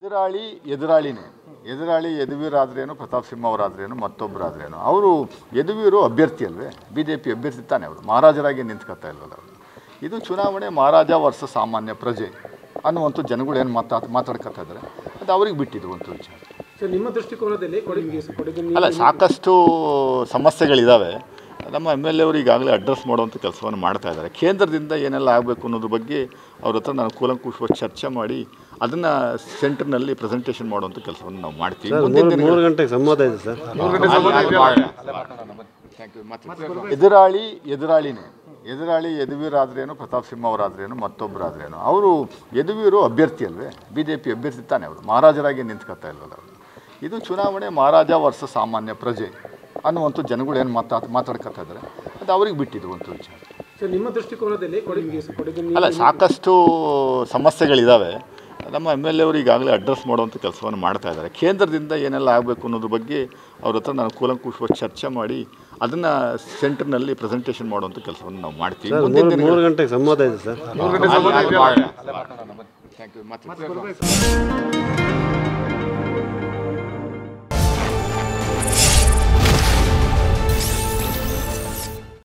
ಎದುರಾಳಿನೇ ಎದುರಾಳಿ ಯದುವೀರಾದ್ರೇನು ಪ್ರತಾಪ್ ಸಿಂಹ ಅವರಾದ್ರೇನು ಮತ್ತೊಬ್ಬರಾದ್ರೇನು ಅವರು ಯದುವೀರು ಅಭ್ಯರ್ಥಿ ಅಲ್ವೇ BJP ಅಭ್ಯರ್ಥಿ ತಾನೆ ಅವರು ಮಹಾರಾಜರಾಗಿ ನಿಂತ್ಕೊತಾ ಇಲ್ವಲ್ಲ ಅವರು ಇದು ಚುನಾವಣೆ ಮಹಾರಾಜ ವರ್ಸಸ್ ಸಾಮಾನ್ಯ ಪ್ರಜೆ ಅನ್ನುವಂಥ ಜನಗಳು ಏನು ಮಾತಾಡ್ಕೊತಾ ಇದ್ದಾರೆ ಅದು ಅವ್ರಿಗೆ ಬಿಟ್ಟಿದ್ದು ಒಂದು ವಿಚಾರ. ಸರ್ ನಿಮ್ಮ ದೃಷ್ಟಿಕೋನದಲ್ಲಿ ಅಲ್ಲ ಸಾಕಷ್ಟು ಸಮಸ್ಯೆಗಳಿದ್ದಾವೆ. ನಮ್ಮ MLA ಅವರು ಈಗಾಗಲೇ ಅಡ್ರೆಸ್ ಮಾಡುವಂಥ ಕೆಲಸವನ್ನು ಮಾಡ್ತಾ ಇದ್ದಾರೆ. ಕೇಂದ್ರದಿಂದ ಏನೆಲ್ಲ ಆಗಬೇಕು ಅನ್ನೋದ್ರ ಬಗ್ಗೆ ಅವ್ರ ಹತ್ರ ನಾನು ಕೂಲಂಕುಷವಾಗಿ ಚರ್ಚೆ ಮಾಡಿ ಅದನ್ನು ಸೆಂಟರ್ನಲ್ಲಿ ಪ್ರೆಸೆಂಟೇಷನ್ ಮಾಡುವಂಥ ಕೆಲಸವನ್ನು ನಾವು ಮಾಡ್ತೀವಿ. 3 ಗಂಟೆಗೆ ಸಂವಾದ ಇದೆ ಸರ್. ಎದುರಾಳಿನೇ ಎದುರಾಳಿ ಯದುವೀರಾದ್ರೇನು ಪ್ರತಾಪ್ ಸಿಂಹ ಅವರಾದ್ರೇನು ಮತ್ತೊಬ್ಬರಾದ್ರೇನು ಅವರು ಯದುವೀರು ಅಭ್ಯರ್ಥಿ ಅಲ್ವೇ BJP ಅಭ್ಯರ್ಥಿ ತಾನೆ ಅವರು ಮಹಾರಾಜರಾಗಿ ನಿಂತ್ಕೊತಾ ಇಲ್ವಲ್ಲ ಅವರು ಇದು ಚುನಾವಣೆ ಮಹಾರಾಜ ವರ್ಸಸ್ ಸಾಮಾನ್ಯ ಪ್ರಜೆ ಅನ್ನುವಂಥ ಜನಗಳು ಏನು ಮಾತಾಡ್ಕೊತಾ ಇದ್ದಾರೆ ಅದು ಅವ್ರಿಗೆ ಬಿಟ್ಟಿದ್ದು ಒಂದು ವಿಚಾರ. ಸರ್ ನಿಮ್ಮ ದೃಷ್ಟಿಕೋನದಲ್ಲಿ ಅಲ್ಲ ಸಾಕಷ್ಟು ಸಮಸ್ಯೆಗಳಿದ್ದಾವೆ. ನಮ್ಮ MLA ಅವರು ಈಗಾಗಲೇ ಅಡ್ರೆಸ್ ಮಾಡುವಂಥ ಕೆಲಸವನ್ನು ಮಾಡ್ತಾ ಇದ್ದಾರೆ. ಕೇಂದ್ರದಿಂದ ಏನೆಲ್ಲ ಆಗಬೇಕು ಅನ್ನೋದ್ರ ಬಗ್ಗೆ ಅವ್ರ ಹತ್ರ ನಾನು ಕೂಲಂಕುಷವಾಗಿ ಚರ್ಚೆ ಮಾಡಿ ಅದನ್ನು ಸೆಂಟರ್ನಲ್ಲಿ ಪ್ರೆಸೆಂಟೇಷನ್ ಮಾಡುವಂಥ ಕೆಲಸವನ್ನು ನಾವು ಮಾಡ್ತೀವಿ. 3 ಗಂಟೆಗೆ ಸಂವಾದ ಇದೆ ಸರ್.